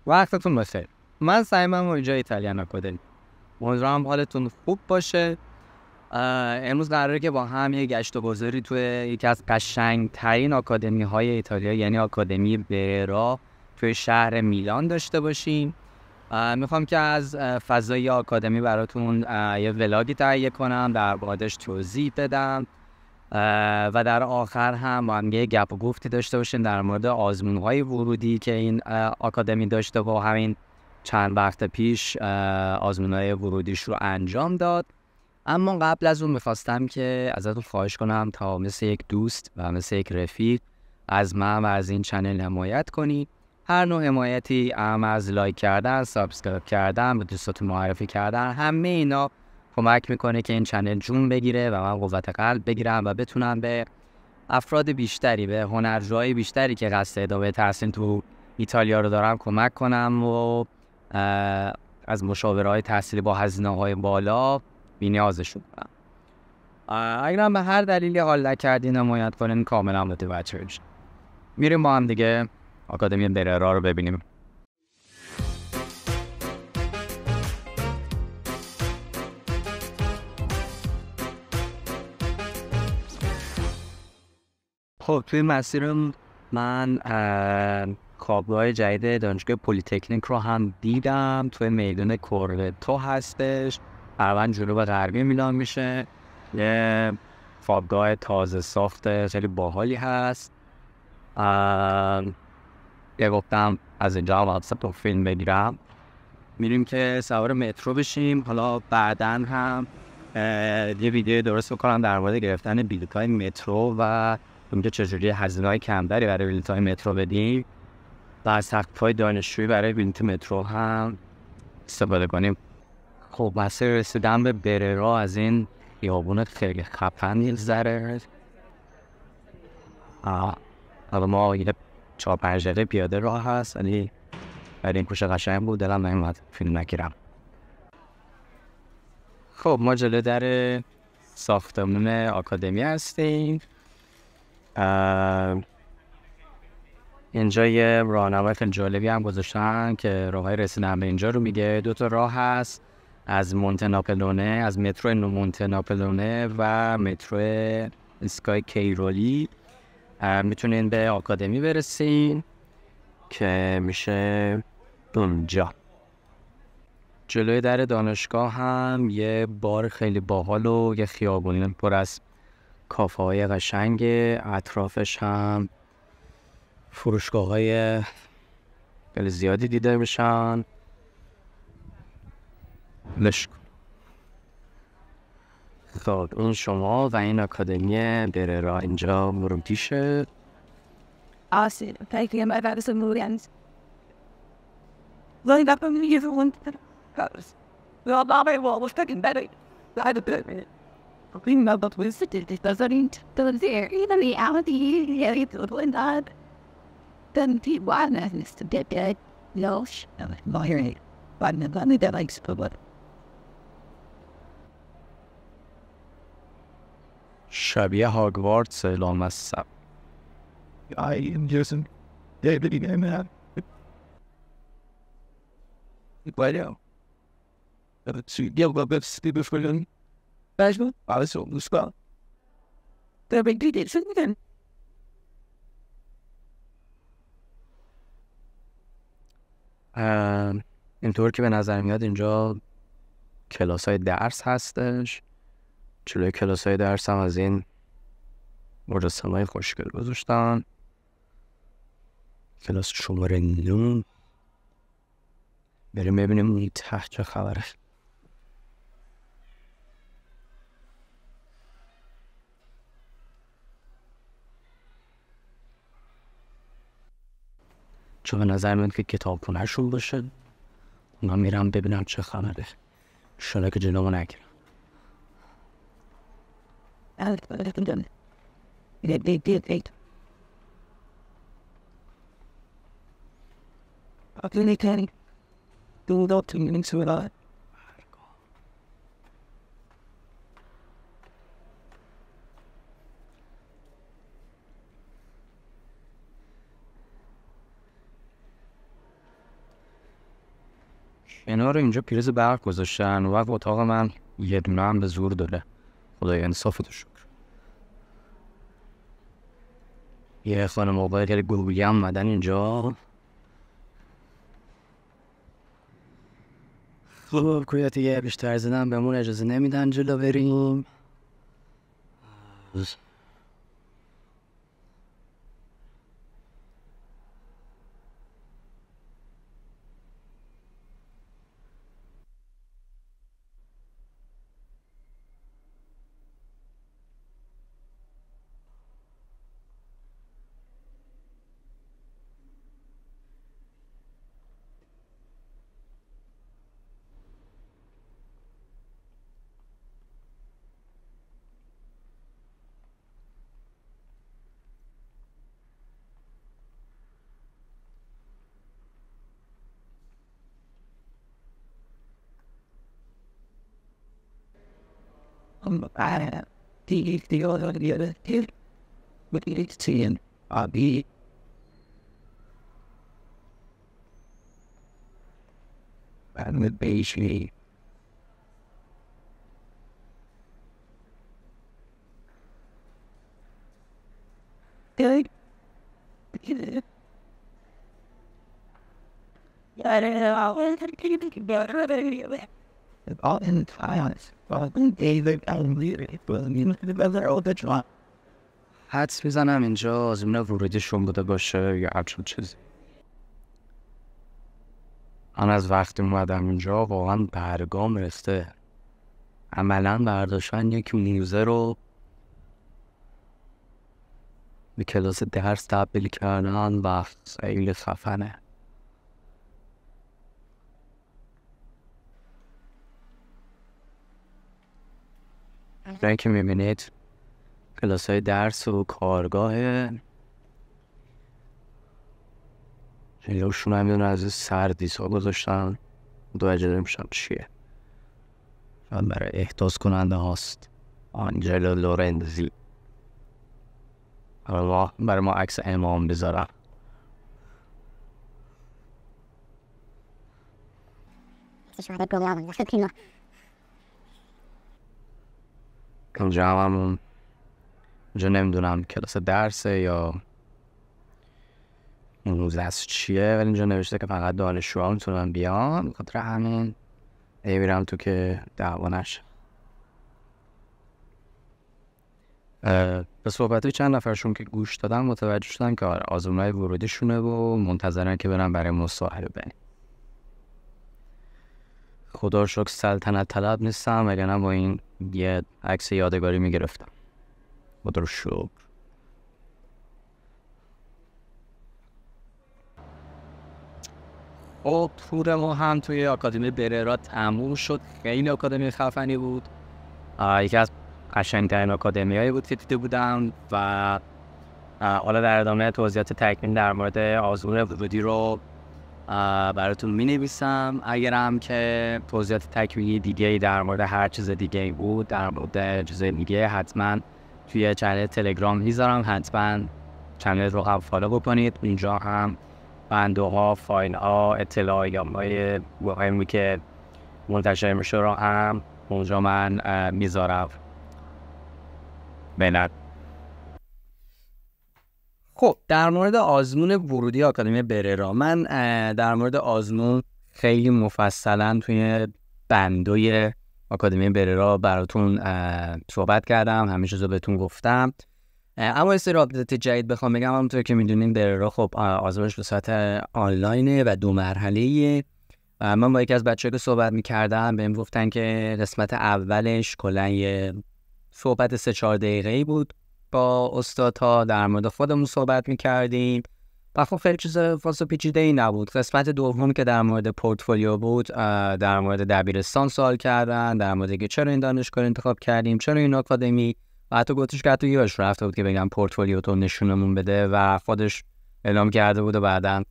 وقتتون بخیر. من سعیمم اینجا ایتالیان آکادمی. امیدوارم حالتون خوب باشه. امروز قراره که با هم یه گشت و گذاری توی یکی از قشنگ‌ترین آکادمی‌های ایتالیا، یعنی آکادمی بررا توی شهر میلان داشته باشیم. میخوام که از فضای آکادمی براتون یه ولاگی تهیه کنم، در موردش توضیح بدم و در آخر هم با هم یه گپ و گفتی داشته باشیم در مورد آزمون‌های ورودی که این آکادمی داشته و همین چند وقت پیش آزمون‌های ورودیش رو انجام داد. اما قبل از اون میخواستم که ازتون خواهش کنم تا مثل یک دوست و مثل یک رفیق از من و از این چنل حمایت کنید. هر نوع حمایتی، هم از لایک کردن، سابسکرایب کردن، به دوستاتون معرفی کردن، همه اینا کمک میکنه که این چنل جون بگیره و من قوت قلب بگیرم و بتونم به افراد بیشتری، به هنرجوهای بیشتری که قصد ادامه تحصیل تو ایتالیا رو دارم کمک کنم و از مشاورهای تحصیلی با هزینه‌های بالا بی‌نیازشون کنم. اگر هم به هر دلیلی حال نکردین حمایت کنین کاملا متوجه میشم. میریم با هم دیگه آکادمی بررا رو ببینیم. خب توی مسیرم من خوابگاه جدید دانشگاه پلی‌تکنیک رو هم دیدم. توی میدان کورتو هستش، تقریباً جنوب غربی میلان میشه. یه خوابگاه تازه ساخت خیلی باحالی هست. یه گفتم از اینجا هم تو فیلم بگیرم. میریم که سوار مترو بشیم. حالا بعداً هم یه ویدیو درست بکنم در مورد گرفتن بلیط‌های مترو و اینکه چجوری هزینه‌های کمتری برای بلیط‌های مترو بدیم و از تخفیف‌های دانشجویی برای بلیط مترو هم استفاده کنیم. خب مسیر رسیدن به بررا از این خیابون خیلی خفن یه ذره. حالا ما یه 4-5 دقیقه پیاده راه هست، ولی برای این کوچه قشنگ بود دلم نمیومد فیلم نگیرم. خب ما جلوی در ساختمون آکادمی هستیم. اینجا یه راهنمای خیلی جالبی هم گذاشتن که راههای رسیدن به اینجا رو میگه. 2 تا راه هست از مونته ناپلونه، از مترو مونته ناپلونه و مترو اسکای کیرولی. میتونین به آکادمی برسین که میشه اونجا. جلوی در دانشگاه هم یه بار خیلی باحال و یه خیابونی پر از کافه های قشنگ، اطرافش هم فروشگاه های خیلی زیادی دیده میشن. خب این شما و این آکادمی بررا اینجا مرمتیشه. Austin, taking him out of some movies. Like that from the other one. Well, Bobby was fucking better. I had a bit of it. We know that we it doesn't there. Even the reality, yeah, it's a little that. Then the one is to get dead. No, not here. But none of that likes to put. شبیه هاگوارتس لامصب. I am using David again, man. Bueno. Så jeg var ved Steve Fullen. Værsgo. Altså, du skal. Det er vigtigt, det er sådan. اینطور که به نظر میاد اینجا کلاس های درس هستش. جلوی کلاس های درس هم از این مجسمه های خوشگل گذاشتن. کلاس شماره 9. بریم ببینیم این ته چه خبره. چون به نظر میاد که کتاب خونه‌شون باشه. اونا میرم ببینم چه خبره. شاید که جلومو نگیرم. Du er til min så اینا رو اینجا پریز برق گذاشتن و وقت اتاق من یه دونه هم به زور داره. خدای انصافتو شکر. یه خانم موبایل خیلی گوگلی هم اومدن اینجا. خب کویت یه بیشتر زدن بهمون اجازه نمیدن جلو بریم. The other hill, but it's seeing be and with basically all in silence. Well, David, I'm leaving. Well, you know, all the time. حدس میزنم اینجا آزمون ورودیشون بوده باشه یا همچون چیزی. من از وقتی اومدم اینجا واقعا برگام رسته. عملا برداشتن یک موزه رو به کلاس درس تبدیل کردن و خیلی خفنه. اینجایی که میبینید کلاس های درس و کارگاه جلوشون هم میدونن از سردیس ها گذاشتن متوجه نمیشم چیه. شاید برای احداث کننده هاست. آنجلو لورنزی برای ما عکس امام بذارم. اینجا همون اینجا نمیدونم کلاس درسه یا موزه است چیه، ولی اینجا نوشته که فقط دانشجوها میتونن بیان. بخاطر همین میرم تو که دعوا نشه. به صحبت چند نفرشون که گوش دادم متوجه شدم که آزمونای ورودیشونه و منتظرن که برن برای مصاحبه. خدا رو شکر سلطنت طلب نیستم، وگرنه با این یه عکس یادگاری میگرفتم. خدا رو شکر. خب تور ما هم توی آکادمی بررا تموم شد. خیلی آکادمی خفنی بود. یکی از قشنگترین آکادمیایی بود که دیده بودم و حالا در ادامه توضیحات تکمیل در مورد آزمون ورودی رو براتون می نویسم. اگر هم که توضیحات تکمیلی دیگه در مورد هر چیز دیگه بود، در مورد چیز دیگه، حتما توی چنل تلگرام میذارم. حتما چنل رو هم فالو بکنید. اونجا هم بنده ها، فایل ها، اطلاعیات مهمی که منتشر میشه رو هم اونجا من میذارم. بینید. خب در مورد آزمون ورودی آکادمی بررا، من در مورد آزمون خیلی مفصلا توی بندوی آکادمی بررا براتون صحبت کردم، همه چیزو بهتون گفتم. اما یه سری آپدیت جدید بخوام بگم، همونطور که میدونین بررا خب آزمونش به صورت آنلاینه و 2 مرحله‌ایه. من با یکی از بچه‌ها که صحبت می‌کردم بهم گفتن که قسمت اولش کلاً یه صحبت 3-4 دقیقه‌ای بود با استادها، در مورد خودمون صحبت می‌کردیم و خب خیلی چیز فاصله پیچیده‌ای نبود. قسمت دوم که در مورد پورتفولیو بود، در مورد دبیرستان سوال کردن، در مورد که چرا این دانشگاه انتخاب کردیم، چرا این آکادمی، و حتی گفتش که حتی یادش رفته بود که بگم پورتفولیو تو نشونمون بده و خودش اعلام کرده بود و بعداً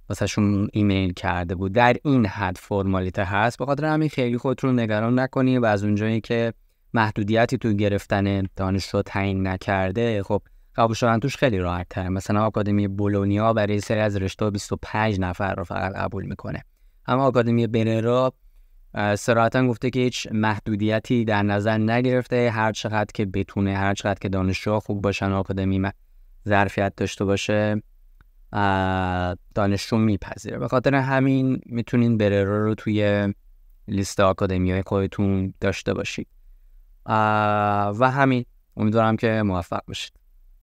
واسهشون ایمیل کرده بود. در این حد فرمالیته هست، به خاطر همین خیلی خودتون رو نگران نکنید و از اونجایی که محدودیتی تو گرفتن دانشجو تعیین نکرده، خب قبول شدن توش خیلی راحت تره. مثلا آکادمی بولونیا برای سری از رشته 25 نفر رو فقط قبول میکنه اما آکادمی بررا صراحتاً گفته که هیچ محدودیتی در نظر نگرفته، هر چقدر که بتونه، هر چقدر که دانشجو خوب باشن، آکادمی ظرفیت داشته باشه، دانشجو میپذیره. به خاطر همین میتونین بررا رو توی لیست آکادمیای خودتون داشته باشید و همین. امیدوارم که موفق باشید.